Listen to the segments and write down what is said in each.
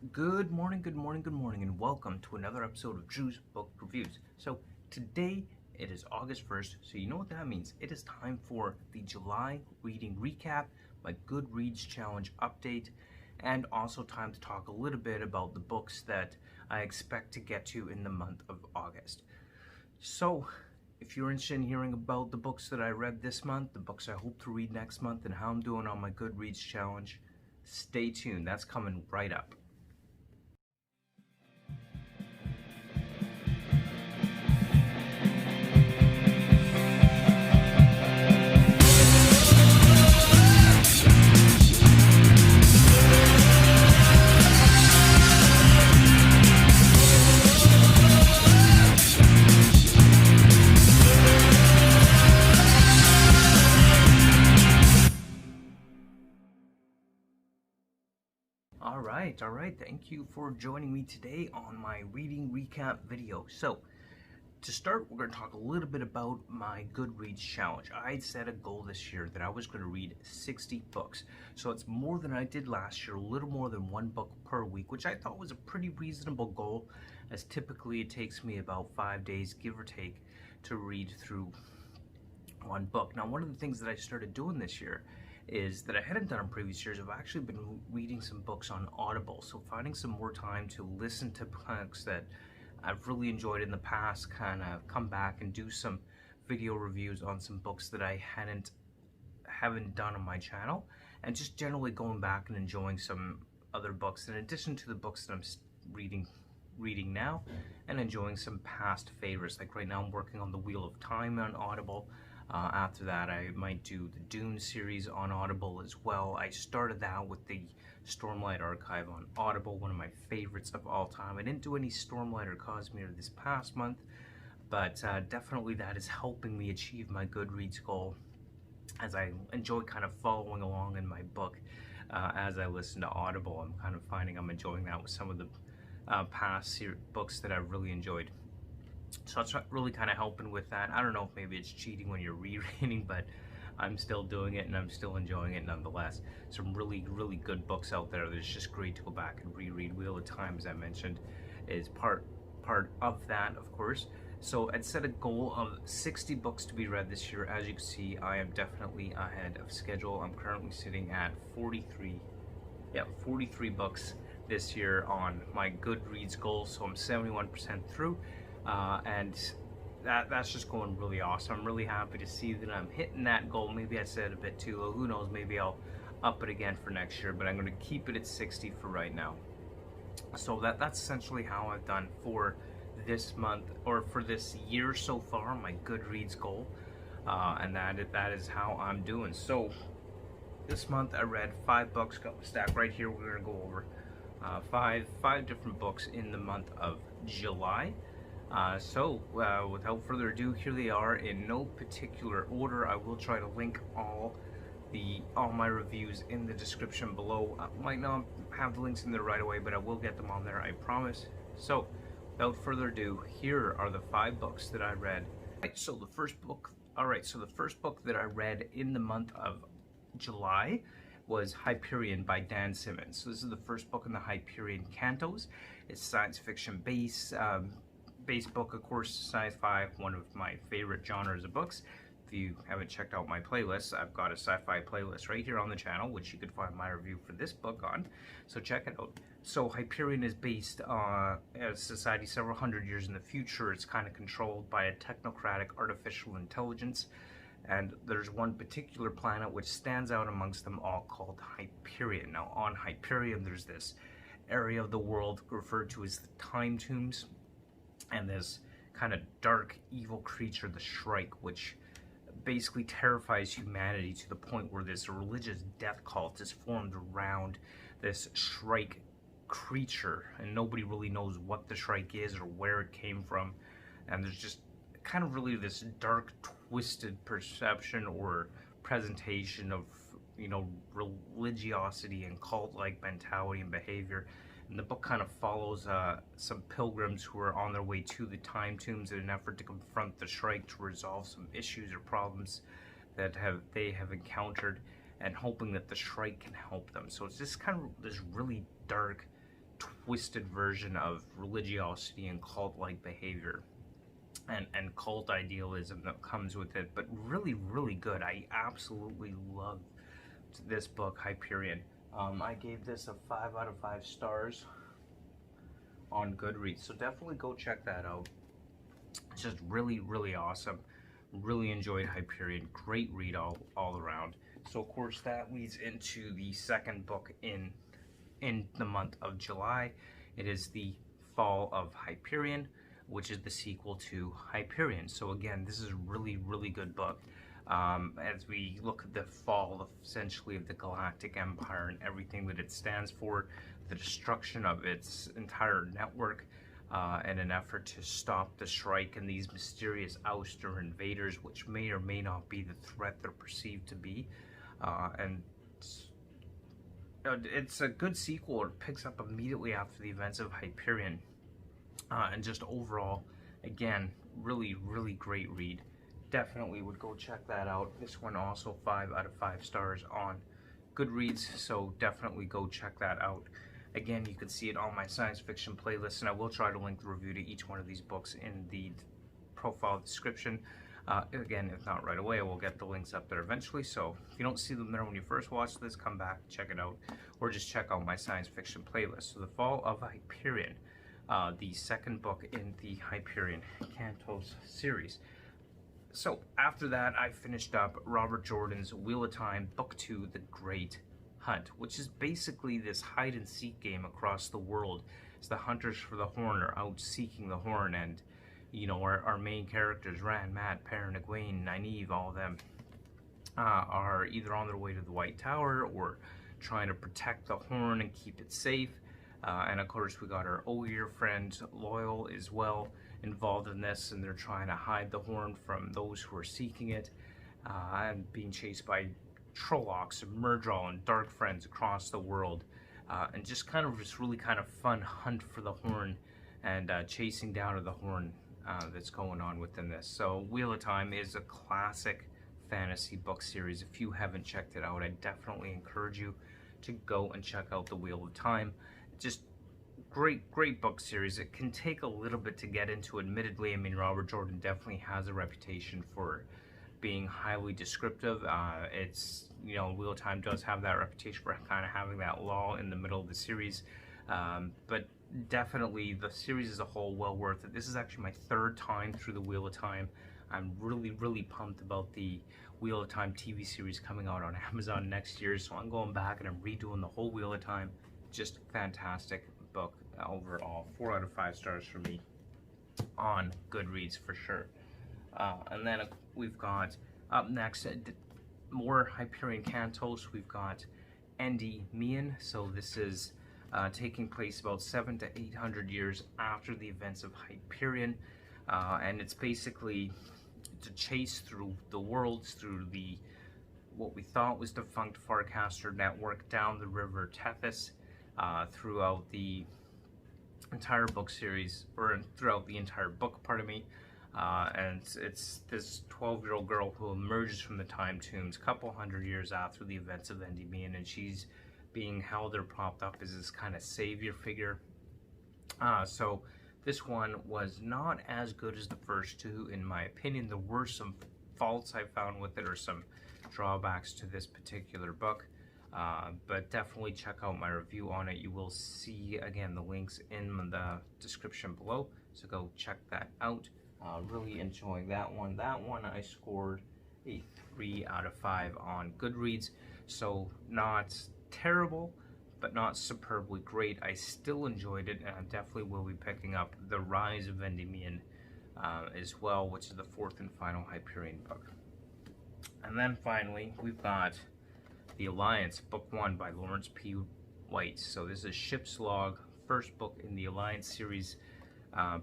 Good morning, good morning, good morning, and welcome to another episode of Drew's Book Reviews. So, today it is August 1st, so you know what that means. It is time for the July reading recap, my Goodreads challenge update, and also time to talk a little bit about the books that I expect to get to in the month of August. So, if you're interested in hearing about the books that I read this month, the books I hope to read next month, and how I'm doing on my Goodreads challenge, stay tuned. That's coming right up. All right. Thank you for joining me today on my reading recap video. So, to start, we're going to talk a little bit about my Goodreads challenge. I set a goal this year that I was going to read 60 books. So it's more than I did last year, a little more than one book per week, which I thought was a pretty reasonable goal, as typically it takes me about 5 days, give or take, to read through one book. Now, one of the things that I started doing this year is that I hadn't done in previous years. I've actually been reading some books on Audible, so finding some more time to listen to books that I've really enjoyed in the past, kind of come back and do some video reviews on some books that I haven't done on my channel, and just generally going back and enjoying some other books in addition to the books that I'm reading now, and enjoying some past favorites. Like right now I'm working on The Wheel of Time on Audible. After that, I might do the Dune series on Audible as well. I started that with the Stormlight Archive on Audible, one of my favorites of all time. I didn't do any Stormlight or Cosmere this past month, but definitely that is helping me achieve my Goodreads goal, as I enjoy kind of following along in my book as I listen to Audible. I'm kind of finding I'm enjoying that with some of the past books that I've really enjoyed. So it's really kind of helping with that. I don't know if maybe it's cheating when you're rereading, but I'm still doing it and I'm still enjoying it nonetheless. Some really, really good books out there. It's just great to go back and reread. Wheel of Time, as I mentioned, is part of that, of course. So I'd set a goal of 60 books to be read this year. As you can see, I am definitely ahead of schedule. I'm currently sitting at 43 books this year on my Goodreads goal. So I'm 71% through. And that's just going really awesome. I'm really happy to see that I'm hitting that goal. Maybe I said a bit too low. Who knows? Maybe I'll up it again for next year, but I'm going to keep it at 60 for right now. So that's essentially how I've done for this month, or for this year so far, my Goodreads goal, and that is how I'm doing. So this month I read 5 books. Got the stack right here. We're going to go over five different books in the month of July. So without further ado, here they are in no particular order. I will try to link all my reviews in the description below. I might not have the links in there right away, but I will get them on there, I promise. So without further ado, here are the 5 books that I read. So the first book that I read in the month of July was Hyperion by Dan Simmons. So this is the first book in the Hyperion Cantos. It's science fiction based book, of course. Sci-fi, one of my favorite genres of books. If you haven't checked out my playlist, I've got a sci-fi playlist right here on the channel, which you could find my review for this book on, so check it out. So Hyperion is based on a society several hundred years in the future. It's kind of controlled by a technocratic artificial intelligence, and there's one particular planet which stands out amongst them all, called Hyperion. Now on Hyperion there's this area of the world referred to as the Time Tombs, and this kind of dark, evil creature, the Shrike, which basically terrifies humanity to the point where this religious death cult is formed around this Shrike creature, and nobody really knows what the Shrike is or where it came from. And there's just kind of really this dark, twisted perception or presentation of, religiosity and cult-like mentality and behavior. And the book kind of follows some pilgrims who are on their way to the Time Tombs in an effort to confront the Shrike to resolve some issues or problems that they have encountered, and hoping that the Shrike can help them. So it's just kind of this really dark, twisted version of religiosity and cult-like behavior and cult idealism that comes with it, but really, really good. I absolutely loved this book, Hyperion. I gave this a 5 out of 5 stars on Goodreads, so definitely go check that out. It's just really, really awesome. Really enjoyed Hyperion. Great read all around. So of course that leads into the second book in the month of July. It is the Fall of Hyperion, which is the sequel to Hyperion. So again, this is a really, really good book. As we look at the fall, essentially, of the Galactic Empire and everything that it stands for, the destruction of its entire network, in an effort to stop the Shrike and these mysterious ouster invaders, which may or may not be the threat they're perceived to be. And it's a good sequel. It picks up immediately after the events of Hyperion. And just overall, again, really, really great read. Definitely would go check that out. This one also 5 out of 5 stars on Goodreads, so definitely go check that out. Again, you can see it on my science fiction playlist, and I will try to link the review to each one of these books in the profile description. Again, if not right away, I will get the links up there eventually, so if you don't see them there when you first watch this, come back, check it out, or just check out my science fiction playlist. So The Fall of Hyperion, the second book in the Hyperion Cantos series. So after that, I finished up Robert Jordan's Wheel of Time, Book 2, The Great Hunt, which is basically this hide-and-seek game across the world. As the hunters for the horn are out seeking the horn, and, you know, our main characters, Rand, Matt, Perrin, Egwene, Nynaeve, all of them, are either on their way to the White Tower or trying to protect the horn and keep it safe. And of course, we got our Ogier friend, Loyal, as well, involved in this, and they're trying to hide the horn from those who are seeking it, and being chased by Trollocs and Murdral and Dark Friends across the world, and just kind of this really kind of fun hunt for the horn and chasing down of the horn that's going on within this. So Wheel of Time is a classic fantasy book series. If you haven't checked it out, I definitely encourage you to go and check out the Wheel of Time. Just great book series. It can take a little bit to get into, admittedly. I mean, Robert Jordan definitely has a reputation for being highly descriptive. It's, you know, Wheel of Time does have that reputation for kind of having that lull in the middle of the series, but definitely the series as a whole, well worth it. This is actually my third time through the Wheel of Time. I'm really pumped about the Wheel of Time TV series coming out on Amazon next year, so I'm going back and I'm redoing the whole Wheel of Time. Just fantastic book overall. 4 out of 5 stars for me on Goodreads for sure. And then we've got up next more Hyperion Cantos. We've got Endymion. So this is taking place about 700 to 800 years after the events of Hyperion, and it's basically to chase through the worlds, through the what we thought was defunct Farcaster network, down the river Tethys, throughout the entire book series, or throughout the entire book, pardon me. And it's this 12-year-old girl who emerges from the time tombs a couple hundred years after the events of Endymion, and she's being held or propped up as this kind of savior figure. So this one was not as good as the first two, in my opinion. There were some faults I found with it, or some drawbacks to this particular book. But definitely check out my review on it. You will see, again, the links in the description below, so go check that out. Really enjoying that one. That one I scored a 3 out of 5 on Goodreads, so not terrible, but not superbly great. I still enjoyed it, and I definitely will be picking up The Rise of Endymion as well, which is the 4th and final Hyperion book. And then finally, we've got The Alliance, Book 1 by Lawrence P. White. So this is Ship's Log, first book in the Alliance series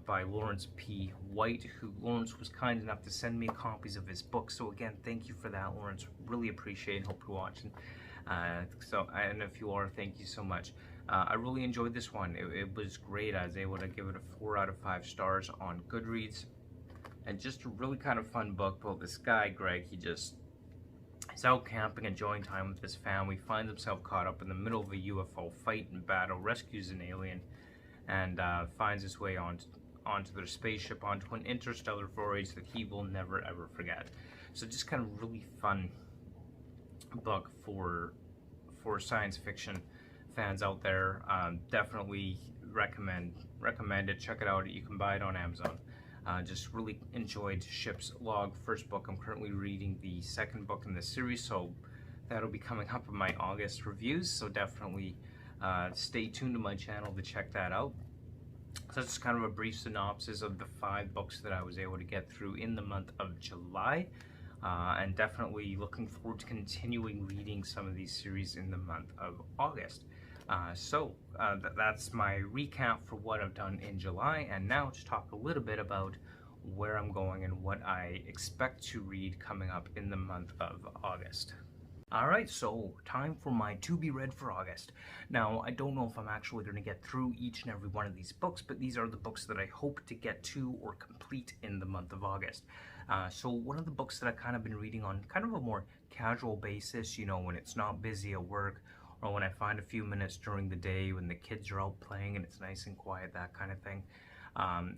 by Lawrence P. White, who Lawrence was kind enough to send me copies of his book. So again, thank you for that, Lawrence. Really appreciate it. Hope you're watching. And if you are, thank you so much. I really enjoyed this one. It was great. I was able to give it a 4 out of 5 stars on Goodreads. And just a really kind of fun book. Well, this guy, Greg, he's out camping, enjoying time with his family, finds himself caught up in the middle of a UFO fight and battle, rescues an alien, and finds his way onto their spaceship, onto an interstellar voyage that he will never ever forget. So just kind of really fun book for science fiction fans out there. Definitely recommend it. Check it out. You can buy it on Amazon. Just really enjoyed Ship's Log, first book. I'm currently reading the second book in the series, so that'll be coming up in my August reviews. So definitely stay tuned to my channel to check that out. So that's kind of a brief synopsis of the 5 books that I was able to get through in the month of July. And definitely looking forward to continuing reading some of these series in the month of August. That's my recap for what I've done in July, and now to talk a little bit about where I'm going and what I expect to read coming up in the month of August. Alright, so time for my to be read for August. Now, I don't know if I'm actually going to get through each and every one of these books, but these are the books that I hope to get to or complete in the month of August. So one of the books that I've kind of been reading on kind of a more casual basis, you know, when it's not busy at work, or when I find a few minutes during the day when the kids are out playing and it's nice and quiet, that kind of thing,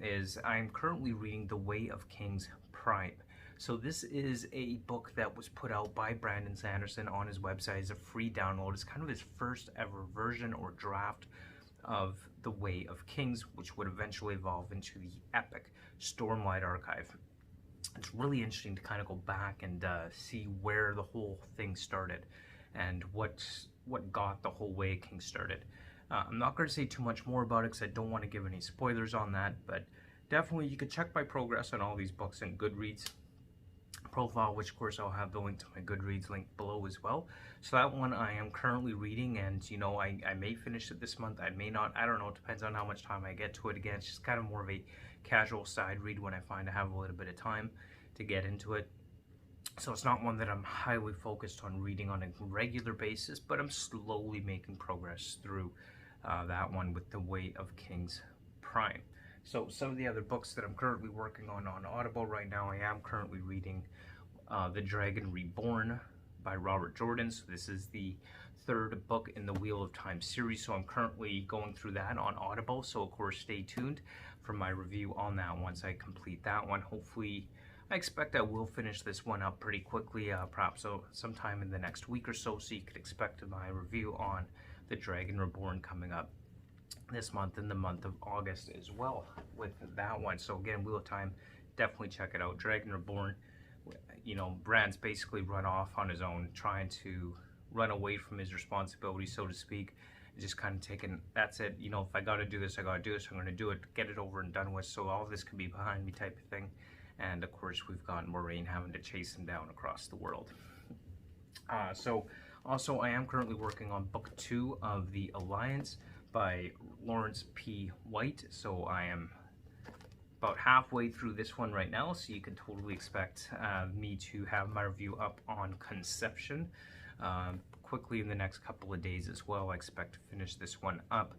is I'm currently reading The Way of Kings Prime. So this is a book that was put out by Brandon Sanderson on his website as a free download. It's kind of his first ever version or draft of The Way of Kings, which would eventually evolve into the epic Stormlight Archive. It's really interesting to kind of go back and see where the whole thing started and what got the whole Way of Kings started. I'm not going to say too much more about it because I don't want to give any spoilers on that, but definitely you could check my progress on all these books in Goodreads profile, which of course I'll have the link to my Goodreads link below as well. So that one I am currently reading, and you know, I may finish it this month, I may not, I don't know, it depends on how much time I get to it. Again, it's just kind of more of a casual side read when I find I have a little bit of time to get into it. So it's not one that I'm highly focused on reading on a regular basis, but I'm slowly making progress through that one with The Way of Kings Prime. So some of the other books that I'm currently working on Audible right now, I am currently reading The Dragon Reborn by Robert Jordan. So this is the 3rd book in the Wheel of Time series. So I'm currently going through that on Audible. So of course, stay tuned for my review on that once I complete that one. Hopefully, I expect I will finish this one up pretty quickly, perhaps sometime in the next week or so. So you could expect my review on The Dragon Reborn coming up this month, in the month of August as well with that one. So again, Wheel of Time, definitely check it out. Dragon Reborn, you know, Bran's basically run off on his own, trying to run away from his responsibility, so to speak. Just kind of taking, that's it, you know, if I gotta do this, I gotta do this, I'm gonna do it, get it over and done with, so all of this can be behind me type of thing. And of course, we've got Moraine having to chase him down across the world. So also, I am currently working on book 2 of The Alliance by Lawrence P. White. So I am about halfway through this one right now, so you can totally expect me to have my review up on Conception quickly in the next couple of days as well. I expect to finish this one up.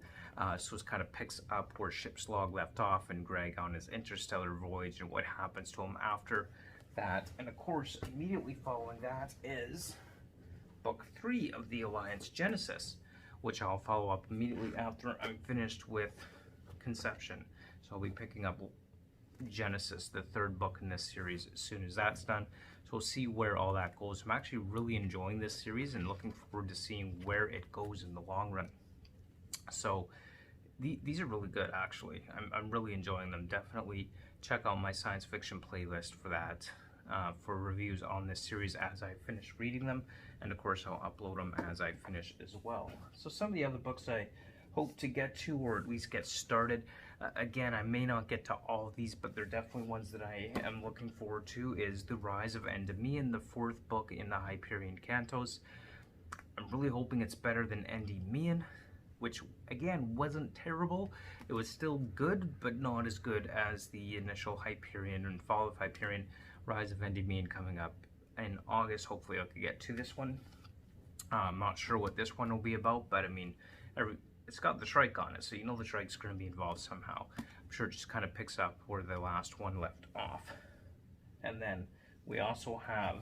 So it kind of picks up where Ship's Log left off and Greg on his interstellar voyage and what happens to him after that. And of course, immediately following that is book 3 of The Alliance, Genesis, which I'll follow up immediately after I'm finished with Conception. So I'll be picking up Genesis, the 3rd book in this series, as soon as that's done. So we'll see where all that goes. I'm actually really enjoying this series and looking forward to seeing where it goes in the long run. So these are really good, actually. I'm really enjoying them. Definitely check out my science fiction playlist for that, for reviews on this series as I finish reading them. And of course, I'll upload them as I finish as well. So some of the other books I hope to get to, or at least get started. Again, I may not get to all of these, but they're definitely ones that I am looking forward to, is The Rise of Endymion, the 4th book in the Hyperion Cantos. I'm really hoping it's better than Endymion, which again wasn't terrible. It was still good, but not as good as the initial Hyperion and Fall of Hyperion. Rise of Endymion coming up in August. Hopefully I can get to this one. I'm not sure what this one will be about, but I mean, it's got the Shrike on it, so you know the Shrike's going to be involved somehow. I'm sure it just kind of picks up where the last one left off. And then we also have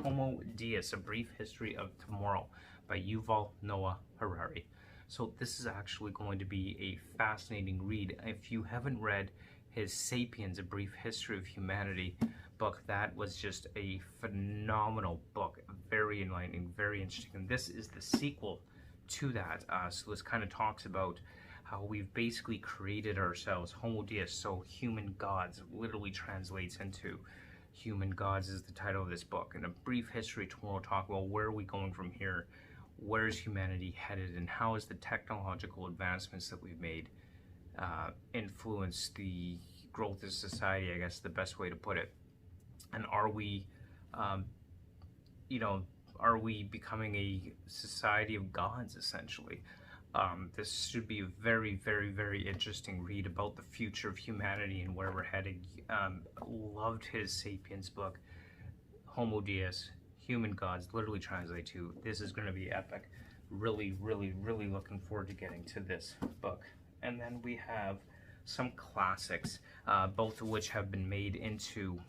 Homo Deus, A Brief History of Tomorrow by Yuval Noah Harari. So this is actually going to be a fascinating read. If you haven't read his Sapiens, A Brief History of Humanity book, that was just a phenomenal book, very enlightening, very interesting. And this is the sequel to that. So this kind of talks about how we've basically created ourselves, Homo Deus, so human gods, literally translates into Human Gods is the title of this book. In A Brief History Tour, we'll talk about where are we going from here, where is humanity headed, and how is the technological advancements that we've made influence the growth of society, I guess the best way to put it. And are we, are we becoming a society of gods, essentially? This should be a very, very, very interesting read about the future of humanity and where we're headed. Loved his Sapiens book, Homo Deus, Human Gods, literally translate to, this is going to be epic. Really, really, really looking forward to getting to this book. And then we have some classics, both of which have been made into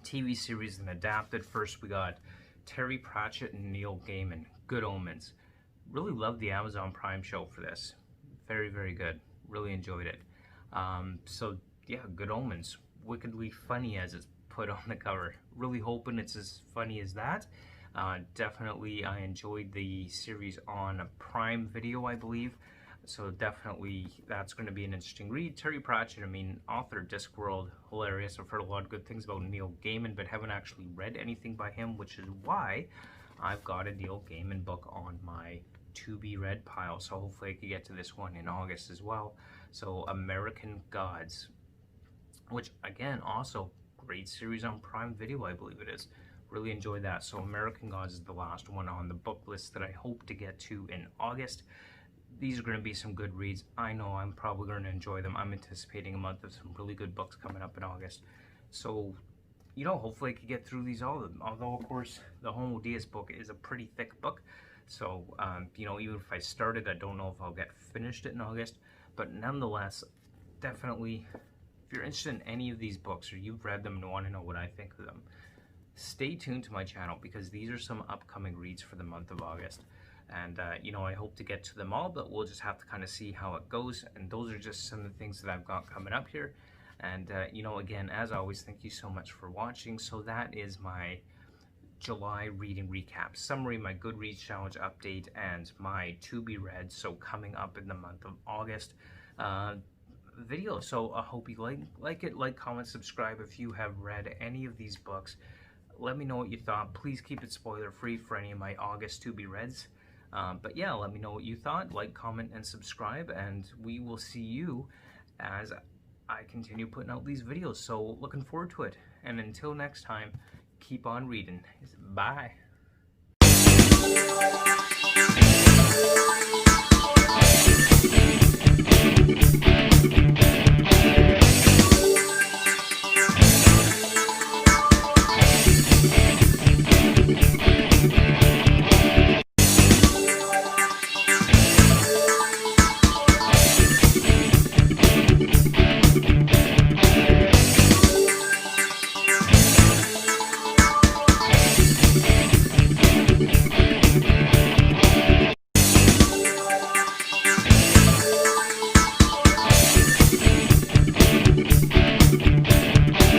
TV series and adapted. First, we got Terry Pratchett and Neil Gaiman, Good Omens. Really loved the Amazon Prime show for this. Very, very good. Really enjoyed it. So yeah, Good Omens. Wickedly funny as it's put on the cover. Really hoping it's as funny as that. Definitely I enjoyed the series on Prime Video, I believe. So definitely that's going to be an interesting read. Terry Pratchett, I mean, author, Discworld, hilarious. I've heard a lot of good things about Neil Gaiman, but haven't actually read anything by him, which is why I've got a Neil Gaiman book on my to-be-read pile. So hopefully I can get to this one in August as well. So American Gods, which again, also great series on Prime Video, I believe it is. Really enjoyed that. So American Gods is the last one on the book list that I hope to get to in August. These are going to be some good reads. I know I'm probably going to enjoy them. I'm anticipating a month of some really good books coming up in August. So, hopefully I can get through these all of them. Although, of course, the Homo Deus book is a pretty thick book. So, even if I started, I don't know if I'll get finished it in August. But nonetheless, definitely, if you're interested in any of these books or you've read them and want to know what I think of them, stay tuned to my channel because these are some upcoming reads for the month of August. And, I hope to get to them all, but we'll just have to kind of see how it goes. And those are just some of the things that I've got coming up here. And, again, as always, thank you so much for watching. So that is my July reading recap, summary, my Goodreads challenge update, and my to-be-read, so coming up in the month of August, video. So I hope you like it, comment, subscribe if you have read any of these books. Let me know what you thought. Please keep it spoiler-free for any of my August to-be-reads. But yeah, let me know what you thought. Like, comment, and subscribe, and we will see you as I continue putting out these videos. So looking forward to it. And until next time, keep on reading. Bye.